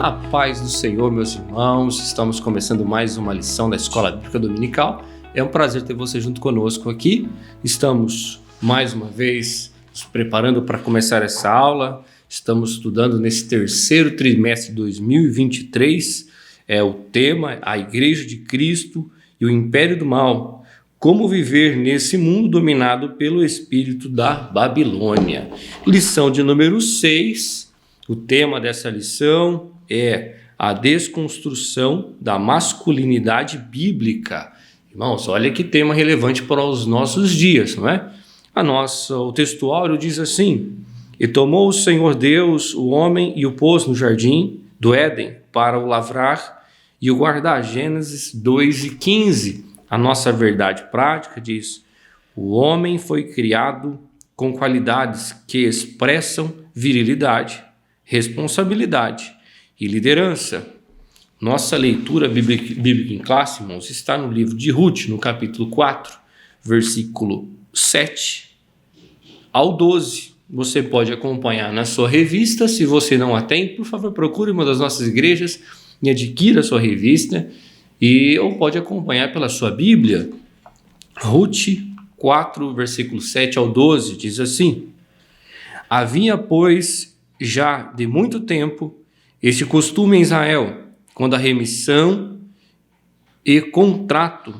A paz do Senhor, meus irmãos, estamos começando mais uma lição da Escola Bíblica Dominical. É um prazer ter você junto conosco aqui. Estamos, mais uma vez, nos preparando para começar essa aula. Estamos estudando nesse terceiro trimestre de 2023. O tema, a Igreja de Cristo e o Império do Mal. Como viver nesse mundo dominado pelo espírito da Babilônia. Lição de número 6. O tema dessa lição é a desconstrução da masculinidade bíblica. Irmãos, olha que tema relevante para os nossos dias, não é? O textuário diz assim: E tomou o Senhor Deus o homem e o pôs no jardim do Éden para o lavrar e o guardar. Gênesis 2:15. A nossa verdade prática diz: o homem foi criado com qualidades que expressam virilidade, responsabilidade e liderança. Nossa leitura bíblica em classe, irmãos, está no livro de Ruth, no capítulo 4, versículo 7 ao 12. Você pode acompanhar na sua revista. Se você não a tem, por favor, procure uma das nossas igrejas e adquira a sua revista, ou pode acompanhar pela sua Bíblia. Ruth 4, versículo 7 ao 12, diz assim: Havia, pois, já de muito tempo este costume em Israel, quando a remissão e contrato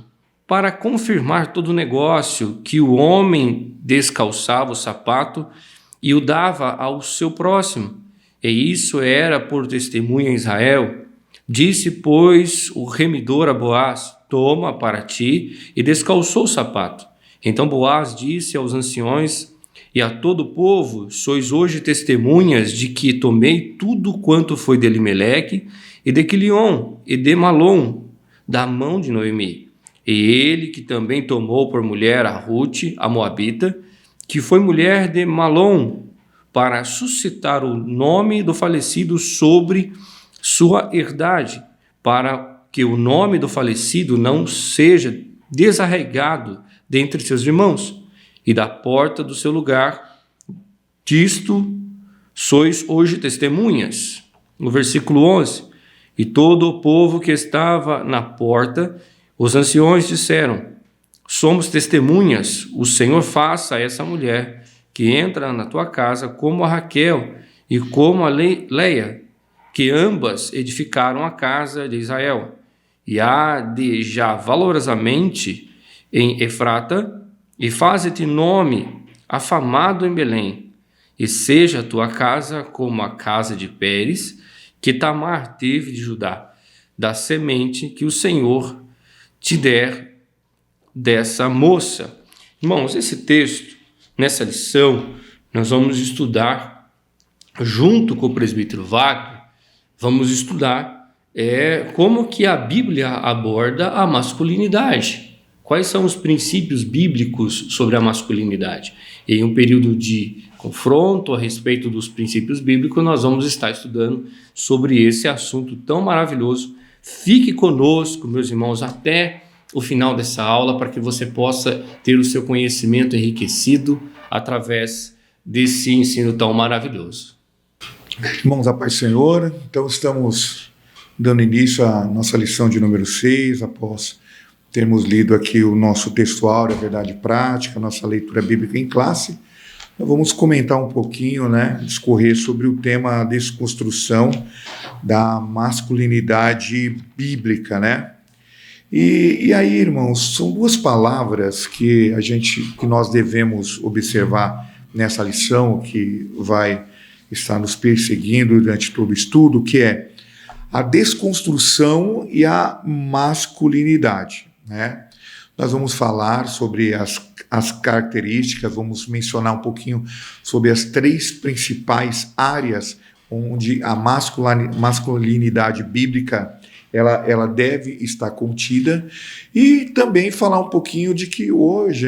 para confirmar todo o negócio, que o homem descalçava o sapato e o dava ao seu próximo, e isso era por testemunha em Israel. Disse, pois, o remidor a Boaz: Toma para ti, e descalçou o sapato. Então Boaz disse aos anciões e a todo o povo: Sois hoje testemunhas de que tomei tudo quanto foi de Elimeleque e de Quilion e de Malom, da mão de Noemi. E ele que também tomou por mulher a Ruth, a Moabita, que foi mulher de Malom, para suscitar o nome do falecido sobre sua herdade, para que o nome do falecido não seja desarraigado dentre seus irmãos. E da porta do seu lugar, disto sois hoje testemunhas. No versículo 11, e todo o povo que estava na porta, os anciões disseram: Somos testemunhas, o Senhor faça a essa mulher que entra na tua casa como a Raquel e como a Leia, que ambas edificaram a casa de Israel, e há de já valorosamente em Efrata, e faze-te nome afamado em Belém, e seja a tua casa como a casa de Pérez, que Tamar teve de Judá, da semente que o Senhor te der dessa moça. Irmãos, esse texto, nessa lição, nós vamos estudar, junto com o presbítero Wagner, vamos estudar como que a Bíblia aborda a masculinidade. Quais são os princípios bíblicos sobre a masculinidade? Em um período de confronto a respeito dos princípios bíblicos, nós vamos estar estudando sobre esse assunto tão maravilhoso. Fique conosco, meus irmãos, até o final dessa aula, para que você possa ter o seu conhecimento enriquecido através desse ensino tão maravilhoso. Irmãos, a paz do Senhor. Então estamos dando início à nossa lição de número 6, após termos lido aqui o nosso textuário, a verdade prática, a nossa leitura bíblica em classe. Nós vamos comentar um pouquinho, discorrer sobre o tema desconstrução da masculinidade bíblica, E aí, irmãos, são duas palavras que nós devemos observar nessa lição, que vai estar nos perseguindo durante todo o estudo, que é a desconstrução e a masculinidade, Nós vamos falar sobre as características, vamos mencionar um pouquinho sobre as três principais áreas onde a masculinidade bíblica ela deve estar contida, e também falar um pouquinho de que hoje,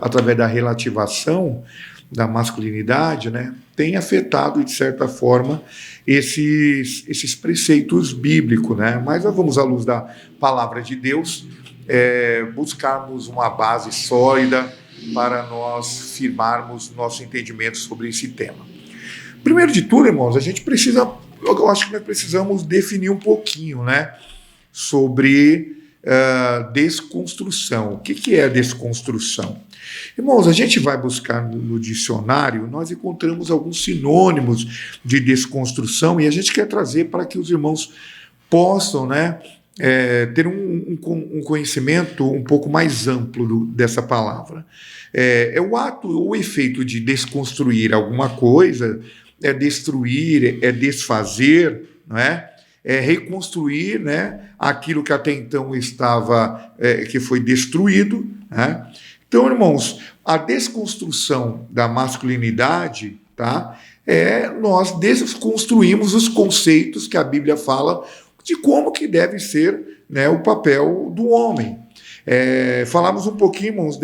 através da relativação da masculinidade, tem afetado, de certa forma, esses preceitos bíblicos, Mas nós vamos, à luz da palavra de Deus, buscarmos uma base sólida para nós firmarmos nosso entendimento sobre esse tema. Primeiro de tudo, irmãos, a gente precisa eu acho que nós precisamos definir um pouquinho, né, sobre desconstrução. O que é desconstrução? Irmãos, a gente vai buscar no dicionário, nós encontramos alguns sinônimos de desconstrução e a gente quer trazer para que os irmãos possam, né, ter um conhecimento um pouco mais amplo dessa palavra. É o ato ou efeito de desconstruir alguma coisa, é destruir, é desfazer, não é? É reconstruir, né, aquilo que até então estava, que foi destruído, né? Então, irmãos, a desconstrução da masculinidade, tá, nós desconstruímos os conceitos que a Bíblia fala de como que deve ser, né, o papel do homem. Falamos um pouquinho, irmãos,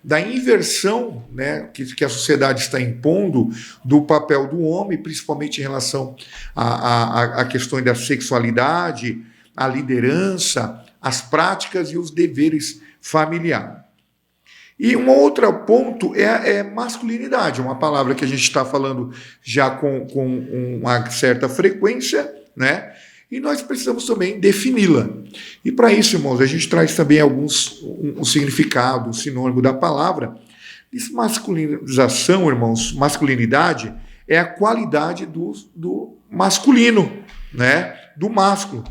da inversão, né, que a sociedade está impondo do papel do homem, principalmente em relação a questões da sexualidade, a liderança, as práticas e os deveres familiares. E um outro ponto é masculinidade, uma palavra que a gente está falando já com uma certa frequência, né? E nós precisamos também defini-la. E para isso, irmãos, a gente traz também um significado, um sinônimo da palavra. Masculinização, irmãos, masculinidade é a qualidade do masculino, né? Do másculo.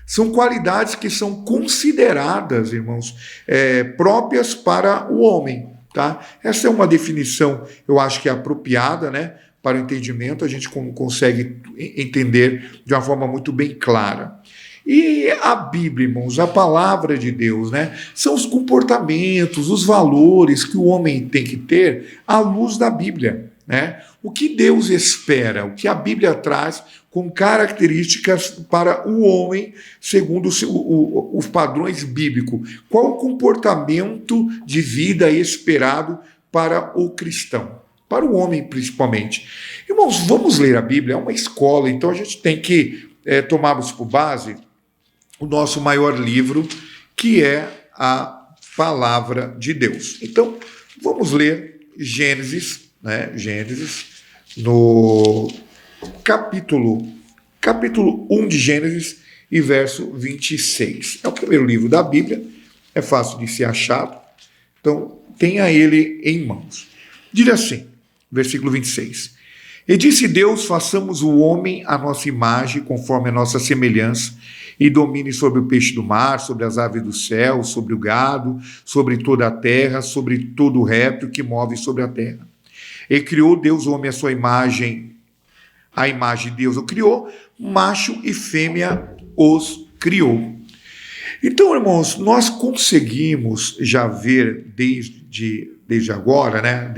São qualidades que são consideradas, irmãos, próprias para o homem, tá? Essa é uma definição, eu acho que é apropriada, né? Para o entendimento, a gente consegue entender de uma forma muito bem clara. E a Bíblia, irmãos, a palavra de Deus, né, são os comportamentos, os valores que o homem tem que ter à luz da Bíblia, né? O que Deus espera, o que a Bíblia traz com características para o homem, segundo os padrões bíblicos. Qual o comportamento de vida esperado para o cristão? Para o homem, principalmente. Irmãos, vamos ler a Bíblia, é uma escola, então a gente tem que tomarmos por base o nosso maior livro, que é a Palavra de Deus. Então, vamos ler Gênesis, né? Gênesis, no capítulo 1 de Gênesis e verso 26. É o primeiro livro da Bíblia, é fácil de ser achado, então tenha ele em mãos. Diz assim, versículo 26. E disse Deus, façamos o homem à nossa imagem, conforme a nossa semelhança, e domine sobre o peixe do mar, sobre as aves do céu, sobre o gado, sobre toda a terra, sobre todo o réptil que move sobre a terra. E criou Deus o homem à sua imagem, a imagem de Deus o criou, macho e fêmea os criou. Então, irmãos, nós conseguimos já ver desde agora, né,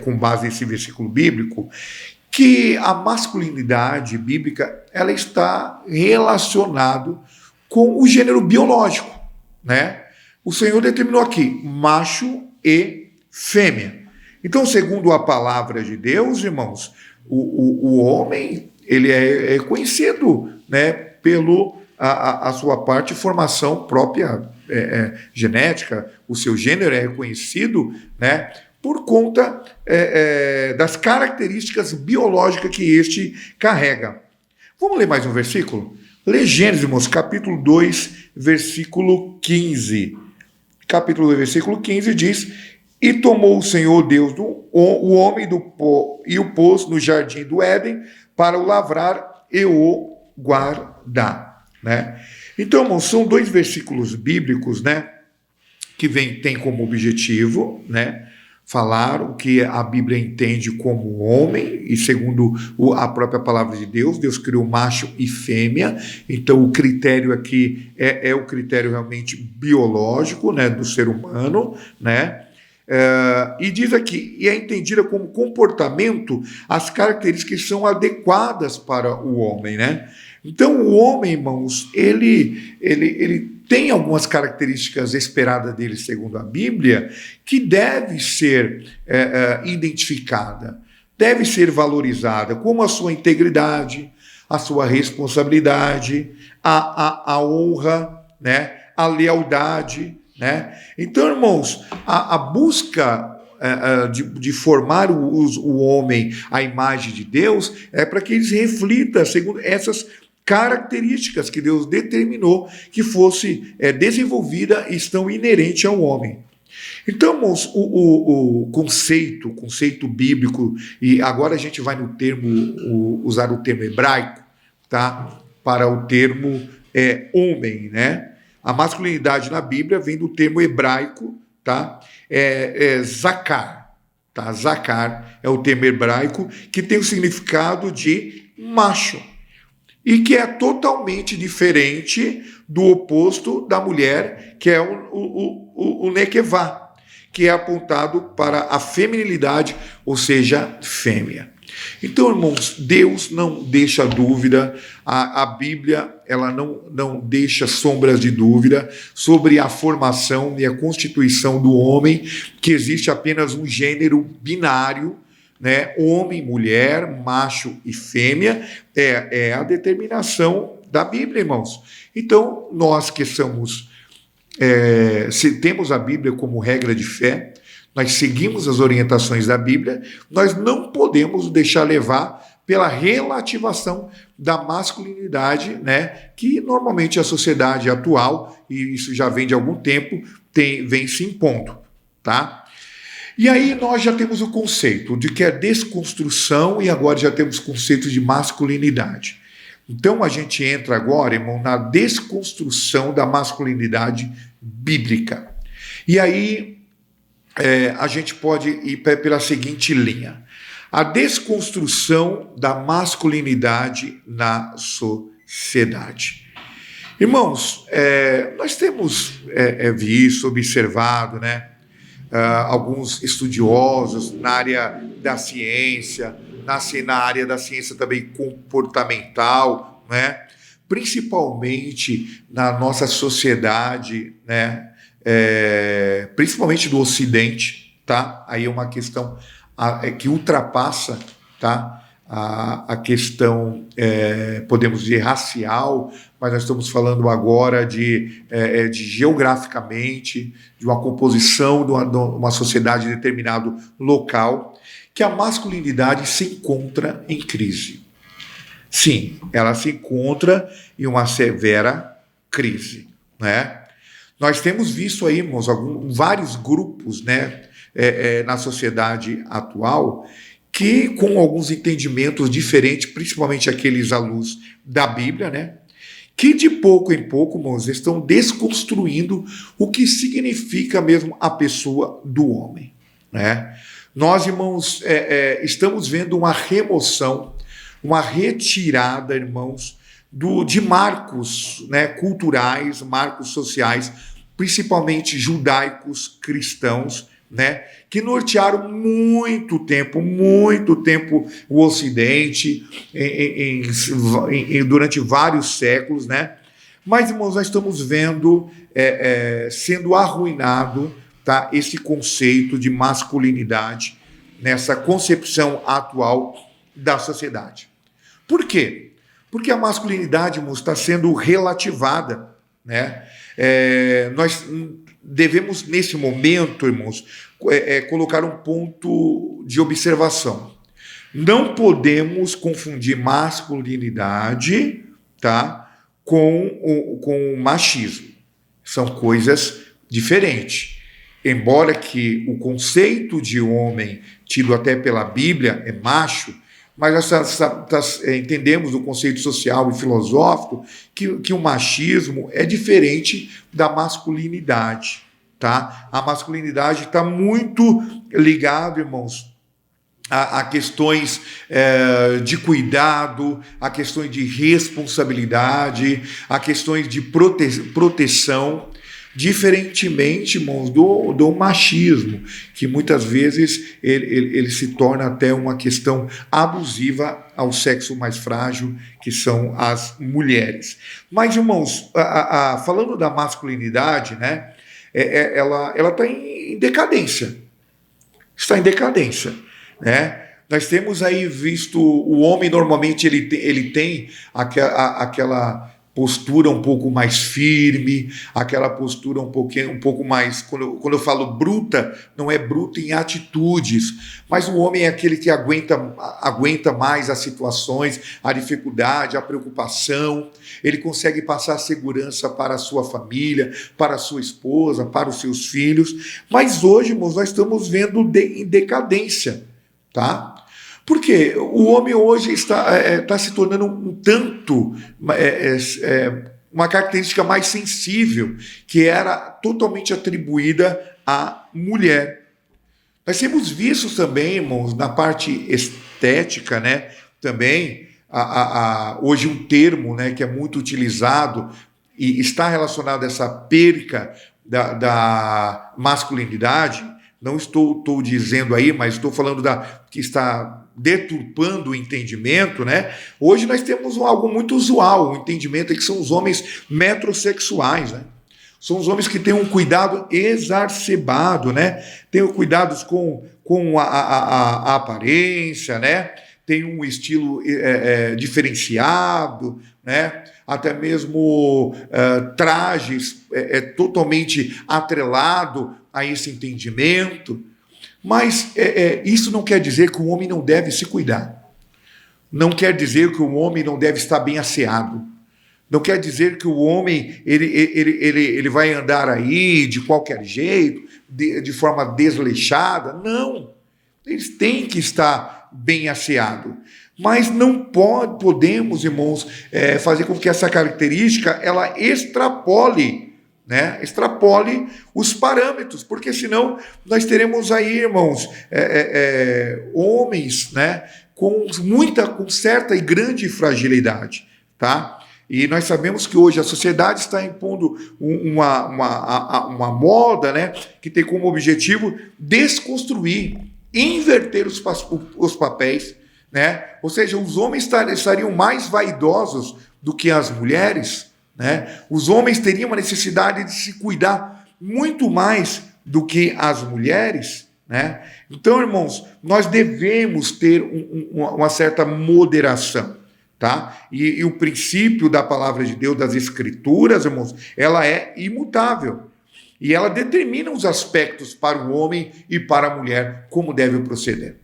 com base nesse versículo bíblico, que a masculinidade bíblica ela está relacionada com o gênero biológico, né? O Senhor determinou aqui macho e fêmea. Então, segundo a palavra de Deus, irmãos, o homem ele é conhecido, né, pelo a sua parte de formação própria genética, o seu gênero é reconhecido, né, por conta das características biológicas que este carrega. Vamos ler mais um versículo? Lê Gênesis, irmãos, capítulo 2, versículo 15. Capítulo 2, versículo 15 diz: E tomou o Senhor Deus o homem do pó e o pôs no jardim do Éden para o lavrar e o guardar, né? Então, irmãos, são dois versículos bíblicos, né, que tem como objetivo, né, falar o que a Bíblia entende como homem, e segundo a própria palavra de Deus, Deus criou macho e fêmea, então o critério aqui é o critério realmente biológico, né, do ser humano, né? E diz aqui, e é entendida como comportamento as características que são adequadas para o homem, né? Então o homem, irmãos, ele tem algumas características esperadas dele, segundo a Bíblia, que deve ser identificada, deve ser valorizada, como a sua integridade, a sua responsabilidade, a honra, né? A lealdade, né? Então, irmãos, a busca de formar o homem à imagem de Deus, é para que eles reflitam segundo essas características que Deus determinou que fosse desenvolvida e estão inerentes ao homem. Então, irmãos, o conceito bíblico, e agora a gente vai usar o termo hebraico, tá? Para o termo homem, né? A masculinidade na Bíblia vem do termo hebraico, tá? Zakar, tá? Zakar é o termo hebraico que tem o significado de macho e que é totalmente diferente do oposto da mulher, que é o nekevá, que é apontado para a feminilidade, ou seja, fêmea. Então, irmãos, Deus não deixa dúvida, a Bíblia ela não deixa sombras de dúvida sobre a formação e a constituição do homem, que existe apenas um gênero binário, né? Homem, mulher, macho e fêmea, é a determinação da Bíblia, irmãos. Então, nós que se temos a Bíblia como regra de fé, nós seguimos as orientações da Bíblia, nós não podemos deixar levar pela relativação da masculinidade, né, que normalmente a sociedade atual, e isso já vem de algum tempo, vem se impondo, tá? E aí nós já temos o conceito de que é desconstrução e agora já temos o conceito de masculinidade. Então a gente entra agora, irmão, na desconstrução da masculinidade bíblica. E aí a gente pode ir pela seguinte linha: a desconstrução da masculinidade na sociedade. Irmãos, nós temos visto, observado, né, alguns estudiosos na área da ciência, na área da ciência também comportamental, né, principalmente na nossa sociedade, né, principalmente do Ocidente, tá? Aí é uma questão que ultrapassa, tá? A questão, podemos dizer, racial, mas nós estamos falando agora de geograficamente, de uma composição de uma sociedade de determinado local, que a masculinidade se encontra em crise. Sim, ela se encontra em uma severa crise, né? Nós temos visto aí, irmãos, vários grupos, né, na sociedade atual, que com alguns entendimentos diferentes, principalmente aqueles à luz da Bíblia, né, que de pouco em pouco, irmãos, estão desconstruindo o que significa mesmo a pessoa do homem, né? Nós, irmãos, estamos vendo uma remoção, uma retirada, irmãos, de marcos, né, culturais, marcos sociais, principalmente judaicos cristãos, né, que nortearam muito tempo o Ocidente durante vários séculos, né? Mas, irmãos, nós estamos vendo sendo arruinado, tá, esse conceito de masculinidade nessa concepção atual da sociedade. Por quê? Porque a masculinidade, irmãos, está sendo relativada, né? Nós devemos, nesse momento, irmãos, colocar um ponto de observação. Não podemos confundir masculinidade, tá, com o machismo. São coisas diferentes. Embora que o conceito de homem, tido até pela Bíblia, é macho, mas nós entendemos do conceito social e filosófico que o machismo é diferente da masculinidade, tá? A masculinidade está muito ligada, irmãos, a questões de cuidado, a questões de responsabilidade, a questões de proteção, diferentemente, irmãos, do machismo, que muitas vezes ele se torna até uma questão abusiva ao sexo mais frágil, que são as mulheres. Mas, irmãos, falando da masculinidade, né, ela está em decadência. Está em decadência, né? Nós temos aí visto o homem, normalmente, ele tem aquela postura um pouco mais firme, aquela postura um pouco mais, quando eu falo bruta, não é bruta em atitudes, mas o homem é aquele que aguenta mais as situações, a dificuldade, a preocupação, ele consegue passar segurança para a sua família, para a sua esposa, para os seus filhos, mas hoje, irmãos, nós estamos vendo em decadência, tá? Porque o homem hoje está se tornando um tanto uma característica mais sensível, que era totalmente atribuída à mulher. Nós temos visto também, irmãos, na parte estética, né, também, hoje um termo, né, que é muito utilizado e está relacionado a essa perca da masculinidade. Não estou dizendo aí, mas estou falando que está deturpando o entendimento, né? Hoje nós temos algo muito usual, o entendimento é que são os homens metrosexuais, né? São os homens que têm um cuidado exacerbado, né? Têm cuidados com a aparência, né? Tem um estilo diferenciado, né? Até mesmo trajes totalmente atrelado a esse entendimento. Mas isso não quer dizer que o homem não deve se cuidar. Não quer dizer que o homem não deve estar bem asseado. Não quer dizer que o homem ele vai andar aí de qualquer jeito, de forma desleixada. Não. Eles têm que estar bem asseado. Mas não podemos, irmãos, fazer com que essa característica ela extrapole os parâmetros, porque senão nós teremos aí, irmãos, homens, né, com certa e grande fragilidade, tá? E nós sabemos que hoje a sociedade está impondo uma moda, né, que tem como objetivo desconstruir, inverter os papéis, né? Ou seja, os homens estariam mais vaidosos do que as mulheres, né? Os homens teriam uma necessidade de se cuidar muito mais do que as mulheres, né? Então, irmãos, nós devemos ter uma certa moderação, tá? E o princípio da palavra de Deus, das Escrituras, irmãos, ela é imutável. E ela determina os aspectos para o homem e para a mulher, como deve proceder.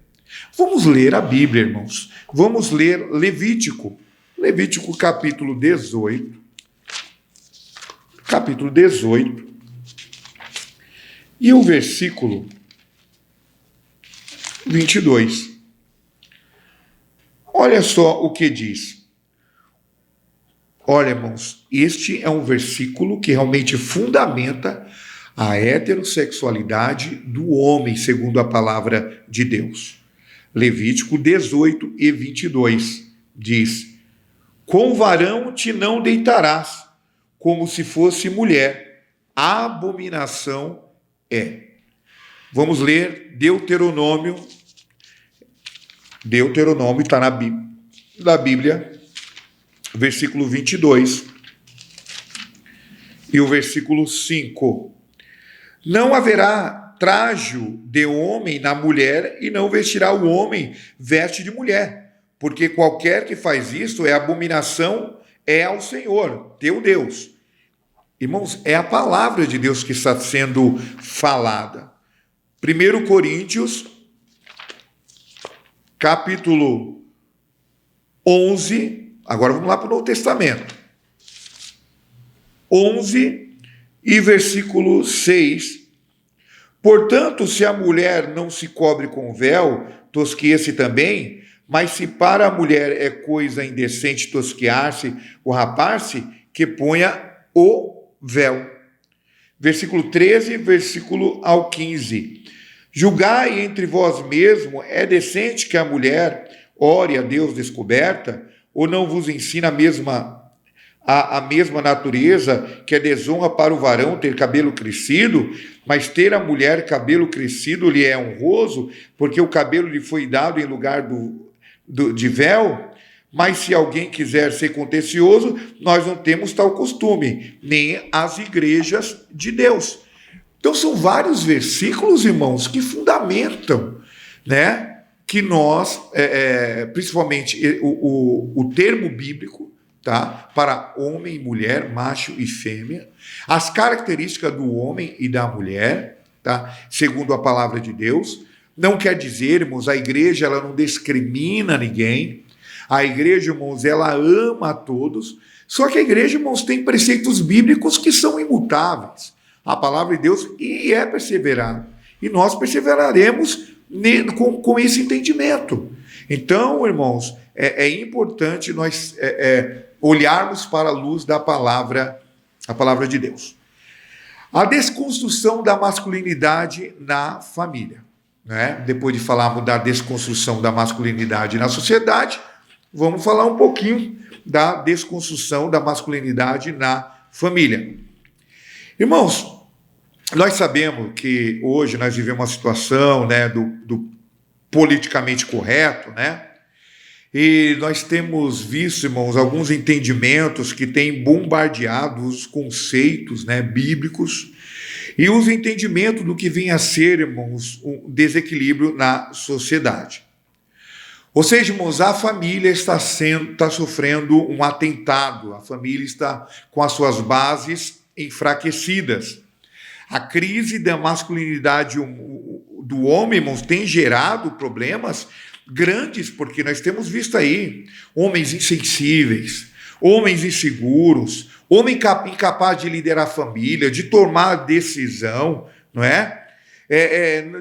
Vamos ler a Bíblia, irmãos. Vamos ler Levítico. Levítico capítulo 18. Capítulo 18. E o versículo 22. Olha só o que diz. Olha, irmãos, este é um versículo que realmente fundamenta a heterossexualidade do homem, segundo a palavra de Deus. Levítico 18 e 22 diz: com varão te não deitarás, como se fosse mulher, abominação é. Vamos ler Deuteronômio está na Bíblia, versículo 22 e o versículo 5. Não haverá trajo de homem na mulher, e não vestirá o homem veste de mulher, porque qualquer que faz isto é abominação, é ao Senhor, teu Deus. Irmãos, é a palavra de Deus que está sendo falada. 1 Coríntios, capítulo 11, agora vamos lá para o Novo Testamento. 11 e versículo 6. Portanto, se a mulher não se cobre com véu, tosqueia-se também, mas se para a mulher é coisa indecente tosquear-se ou rapar-se, que ponha o véu. Versículo 13, versículo ao 15. Julgai entre vós mesmos, é decente que a mulher ore a Deus descoberta, ou não vos ensina a mesma natureza, que é desonra para o varão ter cabelo crescido, mas ter a mulher cabelo crescido lhe é honroso, porque o cabelo lhe foi dado em lugar de véu? Mas se alguém quiser ser contencioso, nós não temos tal costume, nem as igrejas de Deus. Então são vários versículos, irmãos, que fundamentam, né, que nós, principalmente o termo bíblico, tá? Para homem e mulher, macho e fêmea, as características do homem e da mulher, tá? Segundo a palavra de Deus. Não quer dizer, irmãos, a igreja ela não discrimina ninguém, a igreja, irmãos, ela ama a todos, só que a igreja, irmãos, tem preceitos bíblicos que são imutáveis, a palavra de Deus, e é perseverar, e nós perseveraremos com esse entendimento. Então, irmãos, é importante nós olharmos para a luz da palavra, a palavra de Deus. A desconstrução da masculinidade na família. Né? Depois de falarmos da desconstrução da masculinidade na sociedade, vamos falar um pouquinho da desconstrução da masculinidade na família. Irmãos, nós sabemos que hoje nós vivemos uma situação, né, do politicamente correto, né? E nós temos visto, irmãos, alguns entendimentos que têm bombardeado os conceitos, né, bíblicos, e os entendimentos do que vem a ser, irmãos, um desequilíbrio na sociedade. Ou seja, irmãos, a família está sofrendo um atentado, a família está com as suas bases enfraquecidas. A crise da masculinidade do homem, irmãos, tem gerado problemas grandes, porque nós temos visto aí homens insensíveis, homens inseguros, homem incapaz de liderar a família, de tomar decisão, não é?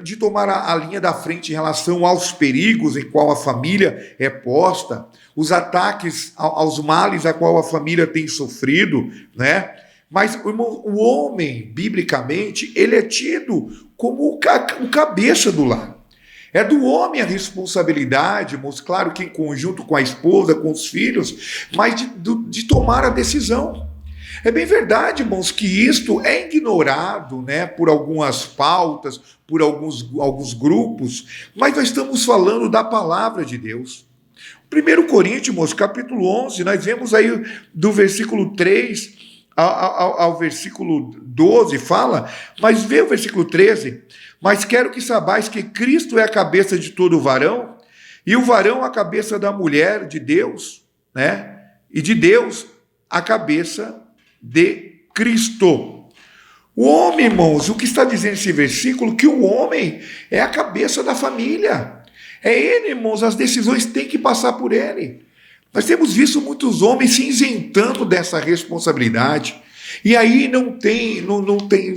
De tomar a linha da frente em relação aos perigos em qual a família é posta, os ataques aos males a qual a família tem sofrido, né? Mas, irmão, o homem, biblicamente, ele é tido como o cabeça do lar. É do homem a responsabilidade, irmãos, claro que em conjunto com a esposa, com os filhos, mas de tomar a decisão. É bem verdade, irmãos, que isto é ignorado, né, por algumas pautas, por alguns grupos, mas nós estamos falando da palavra de Deus. 1 Coríntios, irmãos, capítulo 11, nós vemos aí do versículo 3 ao versículo 12, fala, mas vê o versículo 13, mas quero que saibais que Cristo é a cabeça de todo varão, e o varão a cabeça da mulher de Deus, né, e de Deus a cabeça de Cristo. O homem, irmãos, o que está dizendo esse versículo? Que o homem é a cabeça da família. É ele, irmãos, as decisões têm que passar por ele. Nós temos visto muitos homens se isentando dessa responsabilidade. E aí não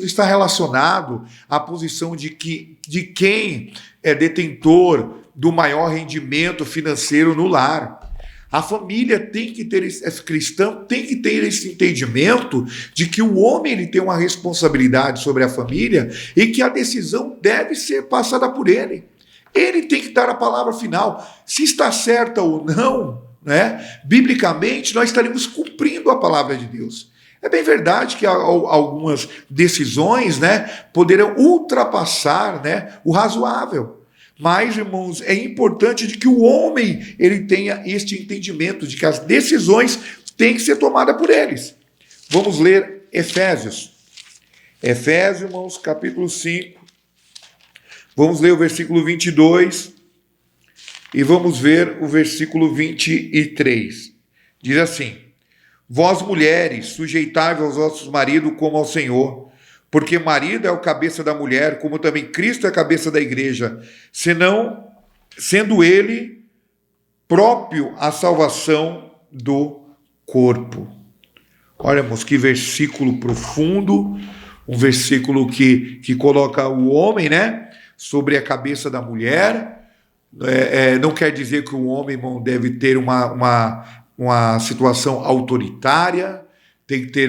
está relacionado à posição de quem é detentor do maior rendimento financeiro no lar. A família tem que ter, esse cristão tem que ter esse entendimento de que o homem ele tem uma responsabilidade sobre a família e que a decisão deve ser passada por ele. Ele tem que dar a palavra final. Se está certa ou não, né? Biblicamente, nós estaremos cumprindo a palavra de Deus. É bem verdade que algumas decisões, né, poderão ultrapassar, né, o razoável. Mas, irmãos, é importante de que o homem ele tenha este entendimento de que as decisões têm que ser tomadas por eles. Vamos ler Efésios. Efésios, irmãos, capítulo 5. Vamos ler o versículo 22 e vamos ver o versículo 23. Diz assim: vós, mulheres, sujeitai-vos aos vossos maridos como ao Senhor, porque marido é o cabeça da mulher, como também Cristo é a cabeça da igreja, senão, sendo ele próprio a salvação do corpo. Olha, irmãos, que versículo profundo, um versículo que coloca o homem, né, sobre a cabeça da mulher. Não quer dizer que o homem, irmão, deve ter uma situação autoritária, tem que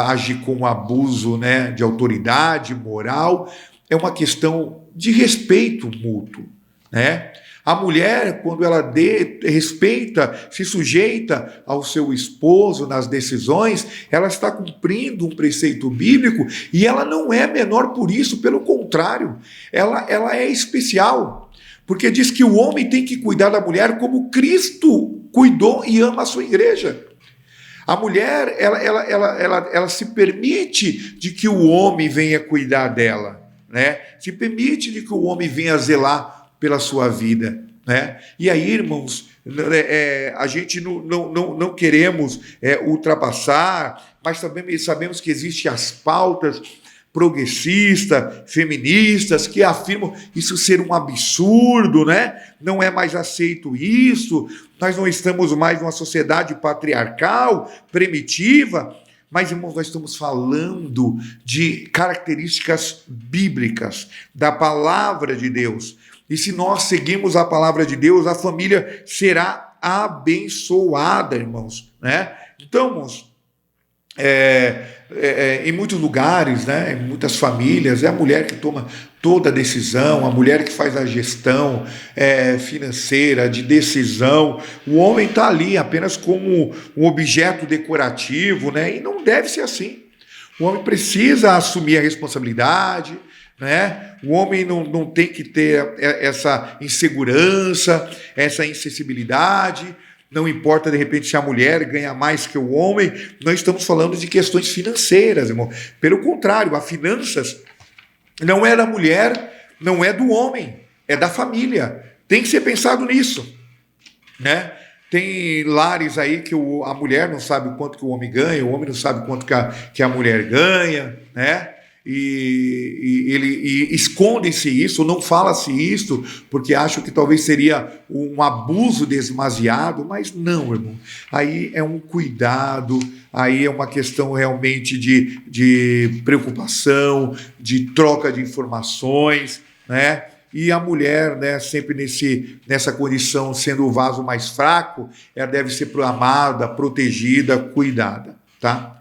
agir com abuso, né, de autoridade moral. É uma questão de respeito mútuo, né? A mulher, quando ela respeita, se sujeita ao seu esposo nas decisões, ela está cumprindo um preceito bíblico e ela não é menor por isso, pelo contrário, ela é especial, porque diz que o homem tem que cuidar da mulher como Cristo cuidou e ama a sua igreja. A mulher, ela se permite de que o homem venha cuidar dela, né? Se permite de que o homem venha zelar pela sua vida, né? E aí, irmãos, a gente não queremos ultrapassar, mas também sabemos que existem as pautas progressistas, feministas, que afirmam isso ser um absurdo, né? Não é mais aceito isso, nós não estamos mais numa sociedade patriarcal, primitiva, mas, irmãos, nós estamos falando de características bíblicas, da palavra de Deus. E se nós seguirmos a palavra de Deus, a família será abençoada, irmãos, né? Então, irmãos, em muitos lugares, né, em muitas famílias, é a mulher que toma toda a decisão, a mulher que faz a gestão financeira, de decisão. O homem está ali apenas como um objeto decorativo, né, e não deve ser assim. O homem precisa assumir a responsabilidade, né? O homem não tem que ter essa insegurança, essa insensibilidade. Não importa, de repente, se a mulher ganha mais que o homem, nós estamos falando de questões financeiras, irmão. Pelo contrário, as finanças não é da mulher, não é do homem, é da família. Tem que ser pensado nisso, né? Tem lares aí que a mulher não sabe o quanto que o homem ganha, o homem não sabe o quanto que a mulher ganha, né? E esconde-se isso, não fala-se isso, porque acham que talvez seria um abuso demasiado, mas não, irmão. Aí é um cuidado, aí é uma questão realmente de preocupação, de troca de informações, né? E a mulher, né, sempre nessa condição, sendo o vaso mais fraco, ela deve ser amada, protegida, cuidada, tá?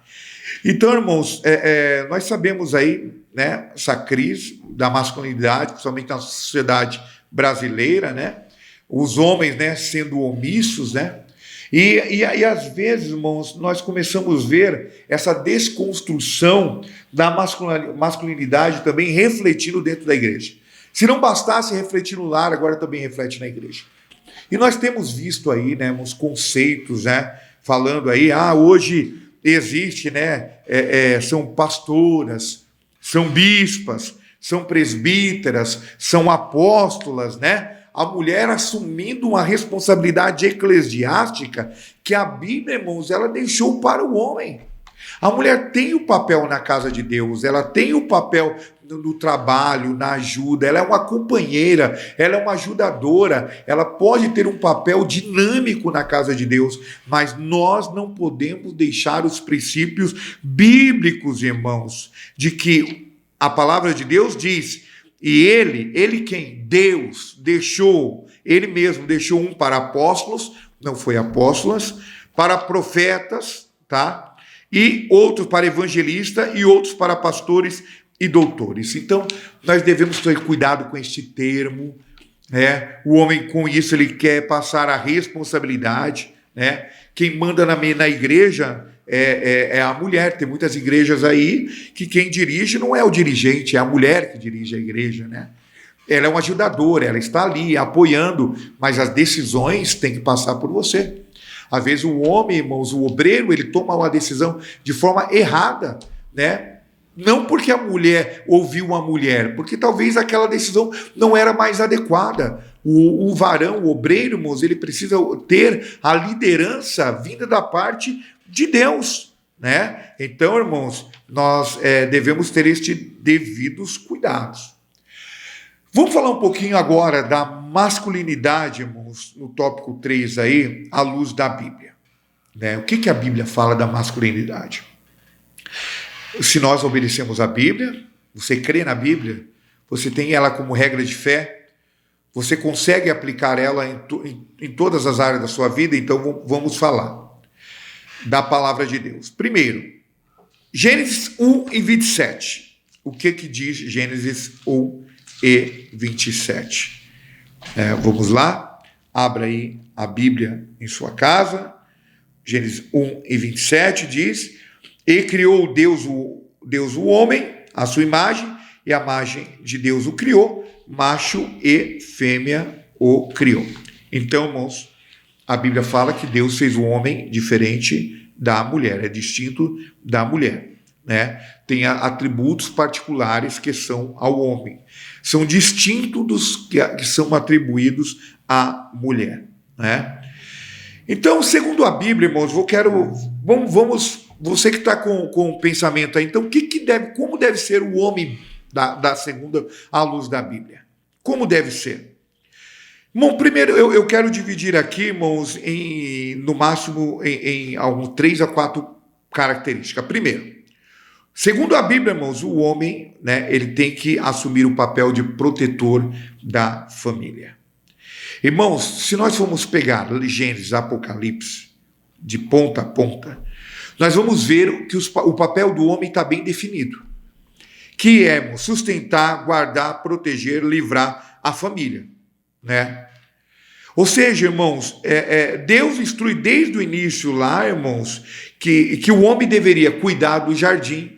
Então, irmãos, nós sabemos aí, né, essa crise da masculinidade, principalmente na sociedade brasileira, né, os homens, né, sendo omissos, né, e às vezes, irmãos, nós começamos a ver essa desconstrução da masculinidade também refletindo dentro da igreja. Se não bastasse refletir no lar, agora também reflete na igreja. E nós temos visto aí, né, uns conceitos, né, falando aí, hoje existe, né, são pastoras, são bispas, são presbíteras, são apóstolas, né? A mulher assumindo uma responsabilidade eclesiástica que a Bíblia, irmãos, ela deixou para o homem. A mulher tem o papel na casa de Deus, ela tem o papel no trabalho, na ajuda, ela é uma companheira, ela é uma ajudadora, ela pode ter um papel dinâmico na casa de Deus, mas nós não podemos deixar os princípios bíblicos, irmãos, de que a palavra de Deus diz, e ele quem? Deus deixou, ele mesmo deixou um para apóstolos, não foi apóstolas, para profetas, tá? E outros para evangelistas e outros para pastores e doutores. Então, nós devemos ter cuidado com este termo, né? O homem, com isso, ele quer passar a responsabilidade, né? Quem manda na igreja é a mulher. Tem muitas igrejas aí que quem dirige não é o dirigente, é a mulher que dirige a igreja, né? Ela é uma ajudadora, ela está ali apoiando, mas as decisões têm que passar por você. Às vezes o homem, irmãos, o obreiro, ele toma uma decisão de forma errada, né? Não porque a mulher ouviu uma mulher, porque talvez aquela decisão não era mais adequada. O varão, o obreiro, irmãos, ele precisa ter a liderança vinda da parte de Deus, né? Então, irmãos, nós devemos ter estes devidos cuidados. Vamos falar um pouquinho agora da masculinidade, irmãos, no tópico 3 aí, à luz da Bíblia, né? O que a Bíblia fala da masculinidade? Se nós obedecemos a Bíblia, você crê na Bíblia, você tem ela como regra de fé, você consegue aplicar ela em todas as áreas da sua vida, então vamos falar da palavra de Deus. Primeiro, Gênesis 1 e 27. O que diz Gênesis 1 e 27? Vamos lá, abra aí a Bíblia em sua casa. Gênesis 1 e 27 diz: e criou Deus o homem, à sua imagem, e a imagem de Deus o criou, macho e fêmea o criou. Então, irmãos, a Bíblia fala que Deus fez o homem diferente da mulher, é distinto da mulher. né, tem atributos particulares que são ao homem. São distintos dos que são atribuídos à mulher, né? Então, segundo a Bíblia, irmãos, vamos você que está com o pensamento aí, então, como deve ser o homem da segunda à luz da Bíblia? Como deve ser? Bom, primeiro eu quero dividir aqui, irmãos, no máximo em 3 a 4 características. Primeiro, segundo a Bíblia, irmãos, o homem, né, ele tem que assumir o papel de protetor da família. Irmãos, se nós formos pegar Gênesis, Apocalipse, de ponta a ponta, nós vamos ver que o papel do homem está bem definido, que é sustentar, guardar, proteger, livrar a família, né? Ou seja, irmãos, Deus instrui desde o início lá, irmãos, que o homem deveria cuidar do jardim,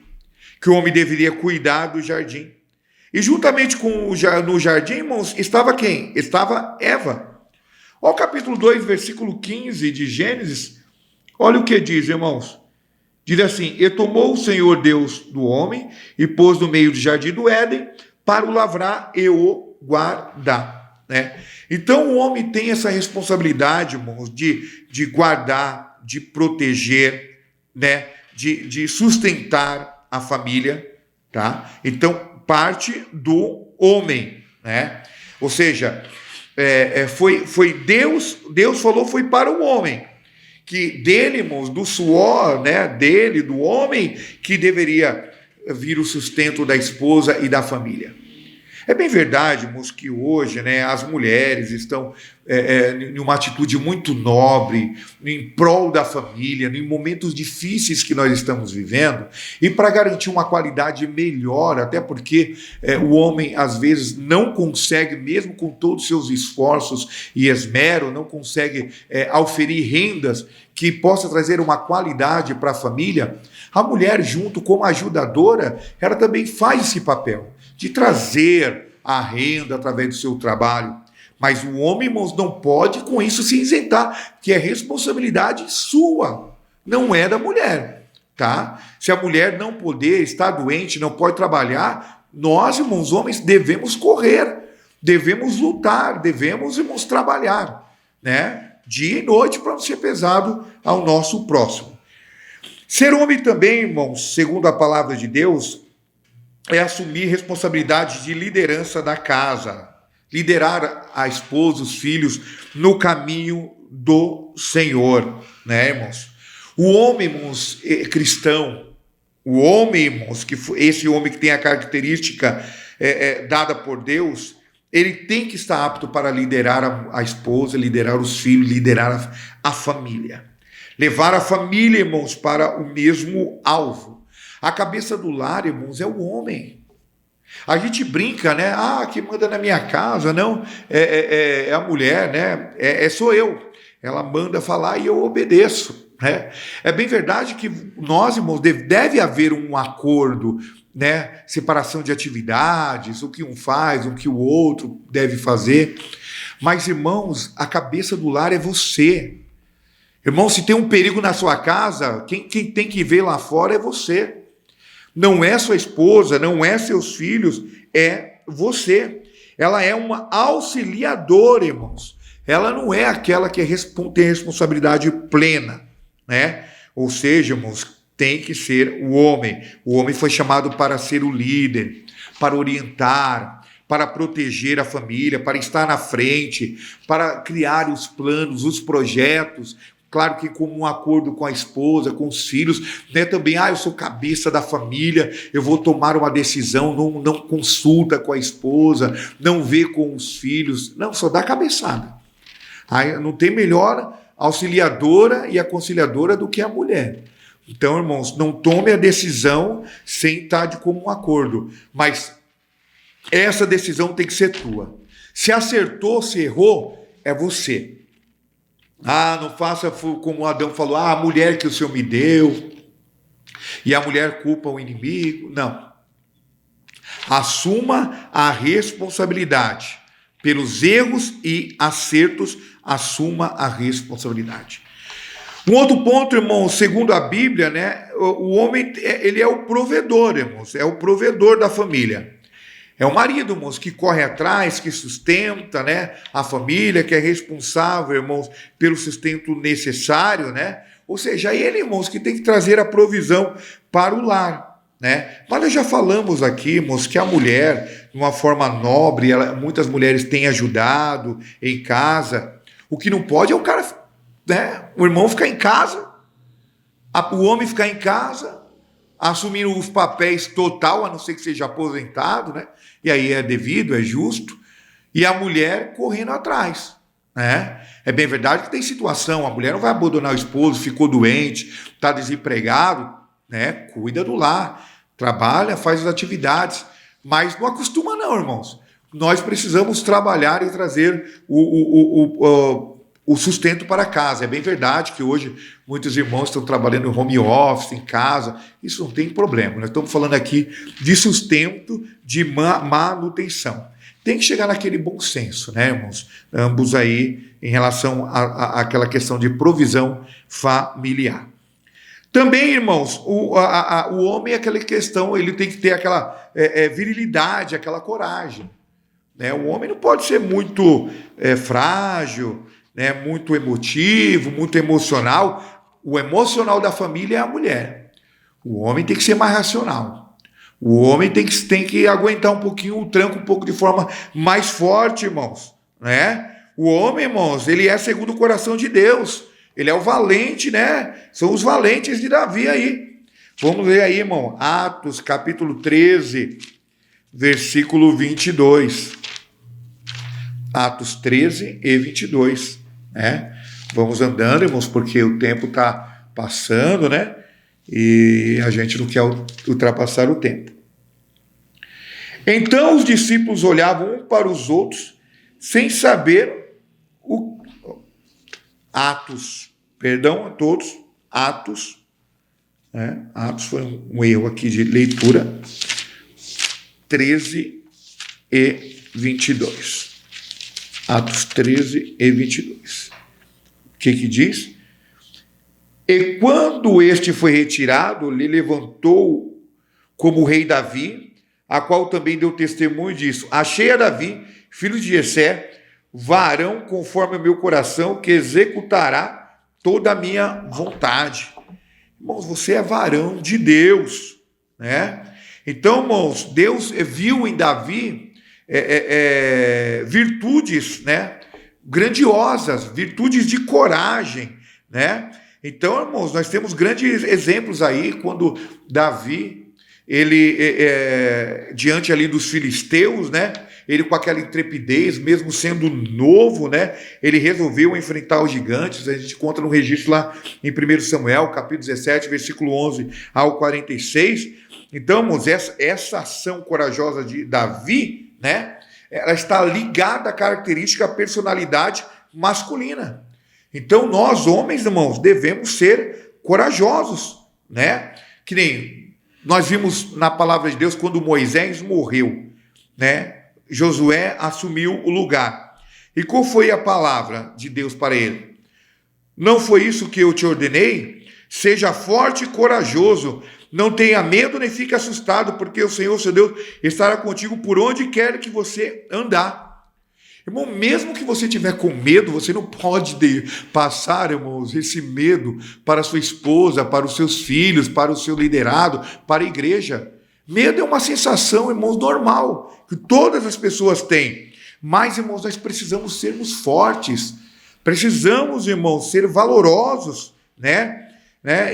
E juntamente no jardim, irmãos, estava quem? Estava Eva. Olha o capítulo 2, versículo 15 de Gênesis. Olha o que diz, irmãos. Diz assim: e tomou o Senhor Deus do homem e pôs no meio do jardim do Éden para o lavrar e o guardar, né? Então o homem tem essa responsabilidade, irmãos, de guardar, de proteger, né? De sustentar a família, tá? Então parte do homem, né? Ou seja, foi Deus falou, foi para o homem, que dele, irmãos, do suor, né, dele, do homem, que deveria vir o sustento da esposa e da família. É bem verdade, irmãos, que hoje, né, as mulheres estão em uma atitude muito nobre, em prol da família, em momentos difíceis que nós estamos vivendo, e para garantir uma qualidade melhor, até porque o homem, às vezes, não consegue, mesmo com todos os seus esforços e esmero, não consegue auferir rendas que possa trazer uma qualidade para a família. A mulher, junto como ajudadora, ela também faz esse papel de trazer a renda através do seu trabalho. Mas o homem, irmãos, não pode com isso se isentar, que é responsabilidade sua, não é da mulher, tá? Se a mulher não poder, está doente, não pode trabalhar, nós, irmãos, homens, devemos correr, devemos lutar, devemos, irmãos, trabalhar, né? Dia e noite para não ser pesado ao nosso próximo. Ser homem também, irmãos, segundo a palavra de Deus, é assumir responsabilidade de liderança da casa, liderar a esposa, os filhos, no caminho do Senhor, né, irmãos? O homem, irmãos, cristão, o homem, irmãos, esse homem que tem a característica dada por Deus, ele tem que estar apto para liderar a esposa, liderar os filhos, liderar a família. Levar a família, irmãos, para o mesmo alvo. A cabeça do lar, irmãos, é o homem. A gente brinca, né? Quem manda na minha casa, não, é a mulher, né? Sou eu. Ela manda falar e eu obedeço, né? É bem verdade que nós, irmãos, deve haver um acordo, né? Separação de atividades, o que um faz, o que o outro deve fazer. Mas, irmãos, a cabeça do lar é você. Irmão, se tem um perigo na sua casa, quem tem que ver lá fora é você. Não é sua esposa, não é seus filhos, é você. Ela é uma auxiliadora, irmãos. Ela não é aquela que tem responsabilidade plena, né? Ou seja, irmãos, tem que ser o homem. O homem foi chamado para ser o líder, para orientar, para proteger a família, para estar na frente, para criar os planos, os projetos. Claro que com um acordo com a esposa, com os filhos, né? Também, eu sou cabeça da família, eu vou tomar uma decisão, não consulta com a esposa, não vê com os filhos, não, só dá cabeçada. Aí não tem melhor auxiliadora e aconselhadora do que a mulher. Então, irmãos, não tome a decisão sem estar de comum acordo, mas essa decisão tem que ser tua. Se acertou, se errou, é você. Não faça como Adão falou, a mulher que o Senhor me deu, e a mulher culpa o inimigo. Não. Assuma a responsabilidade. Pelos erros e acertos, assuma a responsabilidade. Um outro ponto, irmãos, segundo a Bíblia, né, o homem, ele é o provedor, irmãos, é o provedor da família. É o marido, irmãos, que corre atrás, que sustenta, né, a família, que é responsável, irmãos, pelo sustento necessário, né? Ou seja, é ele, irmãos, que tem que trazer a provisão para o lar, né? Mas nós já falamos aqui, irmãos, que a mulher, de uma forma nobre, muitas mulheres têm ajudado em casa. O que não pode é o cara, né, o irmão ficar em casa, o homem ficar em casa, assumindo os papéis total, a não ser que seja aposentado, né? E aí é devido, é justo, e a mulher correndo atrás, né? É bem verdade que tem situação, a mulher não vai abandonar o esposo, ficou doente, está desempregado, né? Cuida do lar, trabalha, faz as atividades, mas não acostuma não, irmãos. Nós precisamos trabalhar e trazer o sustento para casa. É bem verdade que hoje muitos irmãos estão trabalhando em home office, em casa. Isso não tem problema. Nós estamos falando aqui de sustento, de manutenção. Tem que chegar naquele bom senso, né, irmãos? Ambos aí em relação àquela questão de provisão familiar. Também, irmãos, o homem é aquela questão, ele tem que ter aquela virilidade, aquela coragem. Né? O homem não pode ser muito frágil, né, muito emotivo, muito emocional. O emocional da família é a mulher. O homem tem que ser mais racional. O homem tem que aguentar um pouquinho o tranco, um pouco de forma mais forte, irmãos. Né? O homem, irmãos, ele é segundo o coração de Deus. Ele é o valente, né? São os valentes de Davi aí. Vamos ler aí, irmão. Atos, capítulo 13, versículo 22. Atos 13 e 22. Né? Vamos andando, irmãos, porque o tempo está passando, né? E a gente não quer ultrapassar o tempo. Então os discípulos olhavam um para os outros, sem saber o... Atos, perdão a todos, Atos, né? Atos foi um erro aqui de leitura, 13 e 22. Atos 13 e 22. O que diz? E quando este foi retirado, lhe levantou como o rei Davi, a qual também deu testemunho disso. Achei a Davi, filho de Jessé, varão conforme o meu coração, que executará toda a minha vontade. Irmãos, você é varão de Deus, né? Então, irmãos, Deus viu em Davi virtudes, né, grandiosas, virtudes de coragem, né? Então, irmãos, nós temos grandes exemplos aí, quando Davi, ele, diante ali dos filisteus, né, ele com aquela intrepidez, mesmo sendo novo, né, ele resolveu enfrentar os gigantes. A gente conta no registro lá em 1 Samuel, capítulo 17, versículo 11 ao 46. Então, irmãos, essa ação corajosa de Davi, né, ela está ligada à característica, à personalidade masculina. Então, nós, homens, irmãos, devemos ser corajosos, né? Que nem nós vimos na palavra de Deus quando Moisés morreu, né? Josué assumiu o lugar. E qual foi a palavra de Deus para ele? Não foi isso que eu te ordenei? Seja forte e corajoso, não tenha medo nem fique assustado, porque o Senhor, seu Deus, estará contigo por onde quer que você andar. Irmão, mesmo que você tiver com medo, você não pode passar, irmãos, esse medo para a sua esposa, para os seus filhos, para o seu liderado, para a igreja. Medo é uma sensação, irmãos, normal, que todas as pessoas têm. Mas, irmãos, nós precisamos sermos fortes. Precisamos, irmãos, ser valorosos, né?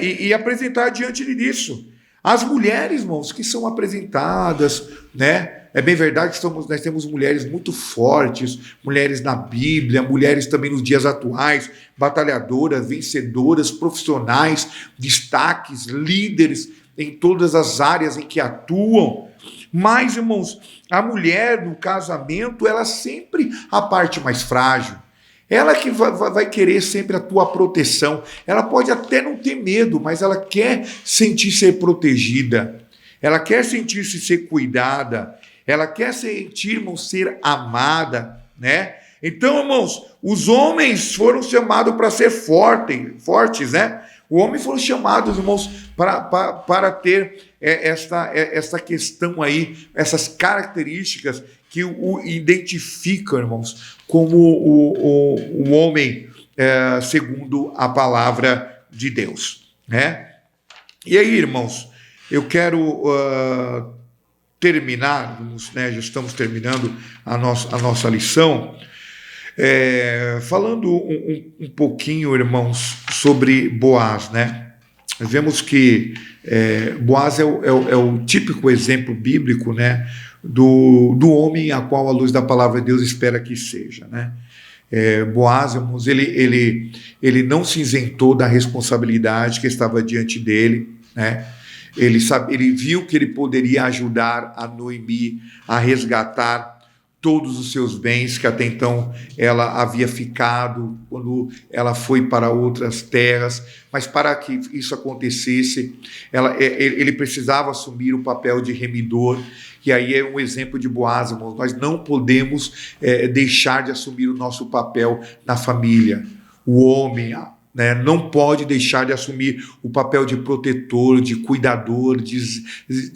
E apresentar diante disso. As mulheres, irmãos, que são apresentadas, né? É bem verdade que nós temos mulheres muito fortes, mulheres na Bíblia, mulheres também nos dias atuais, batalhadoras, vencedoras, profissionais, destaques, líderes em todas as áreas em que atuam. Mas, irmãos, a mulher no casamento, ela é sempre a parte mais frágil. Ela que vai querer sempre a tua proteção. Ela pode até não ter medo, mas ela quer sentir ser protegida. Ela quer sentir-se ser cuidada. Ela quer sentir, irmão, ser amada, né? Então, irmãos, os homens foram chamados para ser fortes, né? Os homens foram chamados, irmãos, para ter essa questão aí, essas características que o identificam, irmãos, como o homem segundo a palavra de Deus, né? E aí, irmãos, eu quero terminar, né? Já estamos terminando a nossa lição, falando um pouquinho, irmãos, sobre Boaz, né? Vemos que Boaz é o típico exemplo bíblico, né, do homem a qual a luz da palavra de Deus espera que seja, né? Boaz, irmãos, ele não se isentou da responsabilidade que estava diante dele, né? Ele viu que ele poderia ajudar a Noemi a resgatar todos os seus bens que até então ela havia ficado quando ela foi para outras terras, mas para que isso acontecesse, ele precisava assumir o papel de remidor, e aí é um exemplo de Boaz, irmãos. Nós não podemos deixar de assumir o nosso papel na família. O homem, né, não pode deixar de assumir o papel de protetor, de cuidador,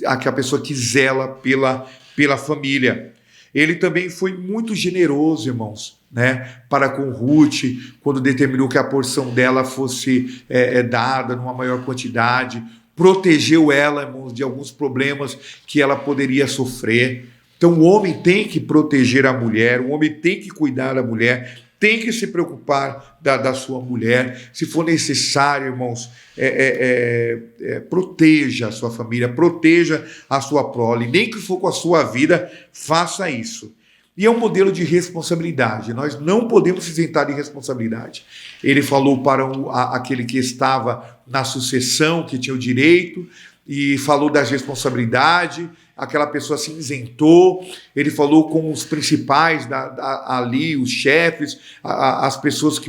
aquela pessoa que zela pela família. Ele também foi muito generoso, irmãos, né, para com Ruth, quando determinou que a porção dela fosse dada numa maior quantidade, protegeu ela, irmãos, de alguns problemas que ela poderia sofrer. Então o homem tem que proteger a mulher, o homem tem que cuidar da mulher, tem que se preocupar da sua mulher. Se for necessário, irmãos, proteja a sua família, proteja a sua prole, nem que for com a sua vida, faça isso. E é um modelo de responsabilidade, nós não podemos se isentar de responsabilidade. Ele falou para aquele que estava na sucessão, que tinha o direito, e falou das responsabilidades. Aquela pessoa se isentou. Ele falou com os principais ali, os chefes, as pessoas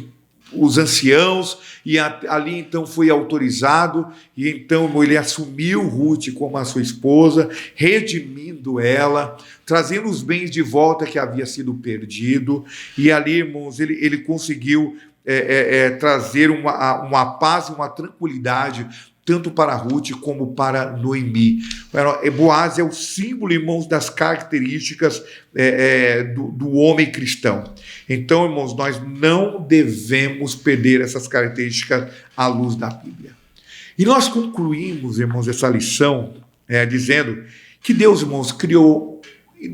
os anciãos, e ali então foi autorizado, e então ele assumiu Ruth como a sua esposa, redimindo ela, trazendo os bens de volta que havia sido perdido, e ali, irmãos, ele conseguiu trazer uma paz e uma tranquilidade tanto para Ruth como para Noemi. Boaz é o símbolo, irmãos, das características do homem cristão. Então, irmãos, nós não devemos perder essas características à luz da Bíblia. E nós concluímos, irmãos, essa lição dizendo que Deus, irmãos, criou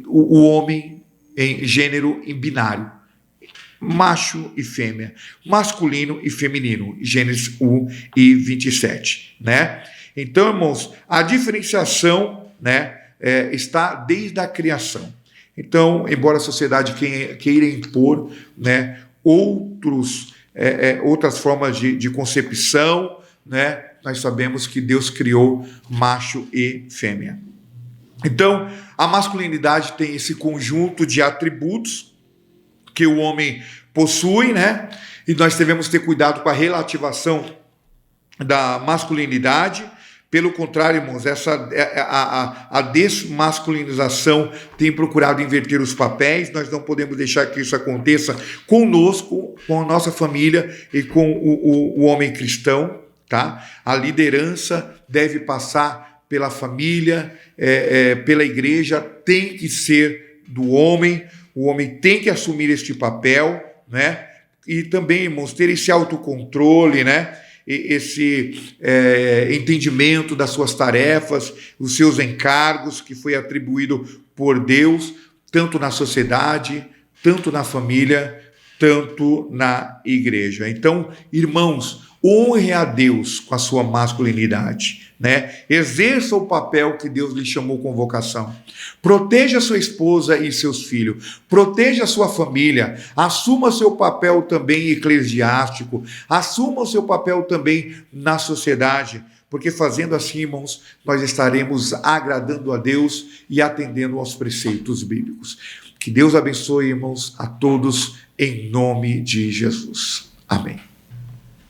o homem em gênero em binário, macho e fêmea, masculino e feminino, Gênesis 1 e 27, né? Então, irmãos, a diferenciação, né, está desde a criação. Então, embora a sociedade queira impor, né, outras formas de concepção, né, nós sabemos que Deus criou macho e fêmea. Então, a masculinidade tem esse conjunto de atributos que o homem possui, né? E nós devemos ter cuidado com a relativação da masculinidade. Pelo contrário, irmãos, a desmasculinização tem procurado inverter os papéis. Nós não podemos deixar que isso aconteça conosco, com a nossa família e com o homem cristão, tá? A liderança deve passar pela família, pela igreja, tem que ser do homem. O homem tem que assumir este papel, né? E também, irmãos, ter esse autocontrole, né? Esse entendimento das suas tarefas, os seus encargos que foi atribuído por Deus, tanto na sociedade, tanto na família, tanto na igreja. Então, irmãos, honre a Deus com a sua masculinidade, né? Exerça o papel que Deus lhe chamou com vocação. Proteja sua esposa e seus filhos. Proteja a sua família. Assuma seu papel também eclesiástico. Assuma o seu papel também na sociedade. Porque fazendo assim, irmãos, nós estaremos agradando a Deus e atendendo aos preceitos bíblicos. Que Deus abençoe, irmãos, a todos em nome de Jesus. Amém.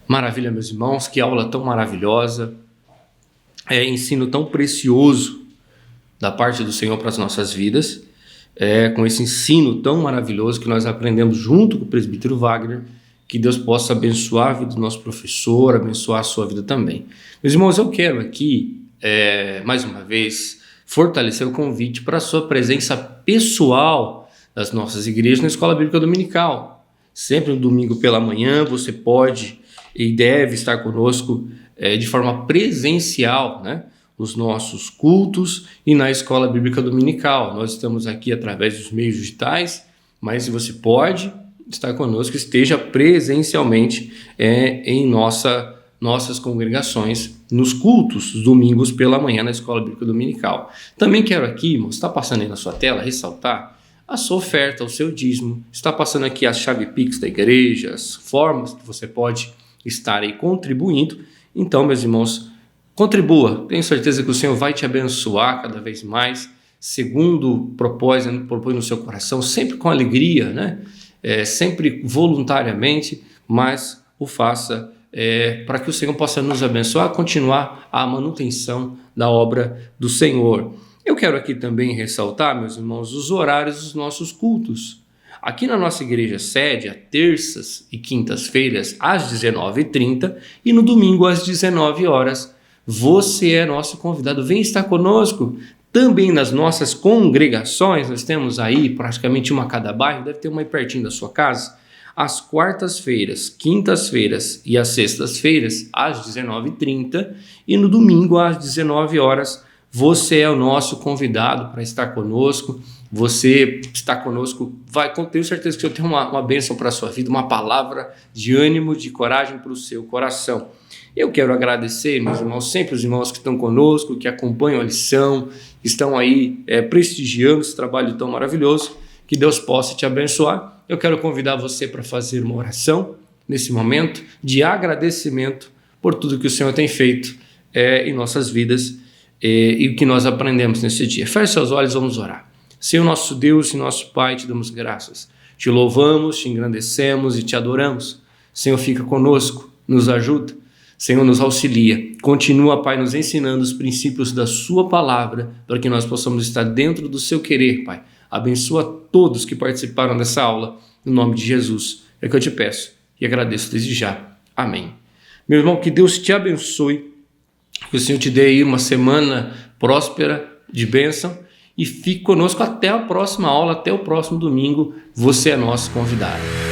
Maravilha, meus irmãos, que aula tão maravilhosa, ensino tão precioso da parte do Senhor para as nossas vidas. com esse ensino tão maravilhoso que nós aprendemos junto com o presbítero Wagner. Que Deus possa abençoar a vida do nosso professor, abençoar a sua vida também. Meus irmãos, eu quero aqui, mais uma vez, fortalecer o convite para a sua presença pessoal das nossas igrejas na Escola Bíblica Dominical. Sempre no domingo pela manhã você pode e deve estar conosco de forma presencial, né? Nos nossos cultos e na Escola Bíblica Dominical. Nós estamos aqui através dos meios digitais, mas se você pode estar conosco, esteja presencialmente em nossas congregações, nos cultos, domingos pela manhã na Escola Bíblica Dominical. Também quero aqui, irmão, está passando aí na sua tela, ressaltar a sua oferta, o seu dízimo. Está passando aqui a chave Pix da igreja, as formas que você pode estar aí contribuindo. Então, meus irmãos, contribua. Tenho certeza que o Senhor vai te abençoar cada vez mais, segundo propõe no seu coração, sempre com alegria, né? Sempre voluntariamente, mas o faça para que o Senhor possa nos abençoar, continuar a manutenção da obra do Senhor. Eu quero aqui também ressaltar, meus irmãos, os horários dos nossos cultos. Aqui na nossa igreja sede, às terças e quintas-feiras, às 19h30 e no domingo às 19 horas. Você é nosso convidado, vem estar conosco. Também nas nossas congregações, nós temos aí praticamente uma a cada bairro, deve ter uma aí pertinho da sua casa. Às quartas-feiras, quintas-feiras e às sextas-feiras, às 19h30 e no domingo às 19 horas, você é o nosso convidado para estar conosco. Você está conosco, tenho certeza que eu tenho uma bênção para a sua vida, uma palavra de ânimo, de coragem para o seu coração. Eu quero agradecer, meus irmãos, sempre os irmãos que estão conosco, que acompanham a lição, que estão aí prestigiando esse trabalho tão maravilhoso, que Deus possa te abençoar. Eu quero convidar você para fazer uma oração nesse momento de agradecimento por tudo que o Senhor tem feito em nossas vidas e o que nós aprendemos nesse dia. Feche seus olhos, vamos orar. Senhor nosso Deus e nosso Pai, te damos graças. Te louvamos, te engrandecemos e te adoramos. Senhor, fica conosco, nos ajuda. Senhor, nos auxilia. Continua, Pai, nos ensinando os princípios da sua palavra para que nós possamos estar dentro do seu querer, Pai. Abençoa todos que participaram dessa aula. No nome de Jesus é que eu te peço e agradeço desde já. Amém. Meu irmão, que Deus te abençoe. Que o Senhor te dê aí uma semana próspera, de bênção. E fique conosco até a próxima aula, até o próximo domingo. Você é nosso convidado.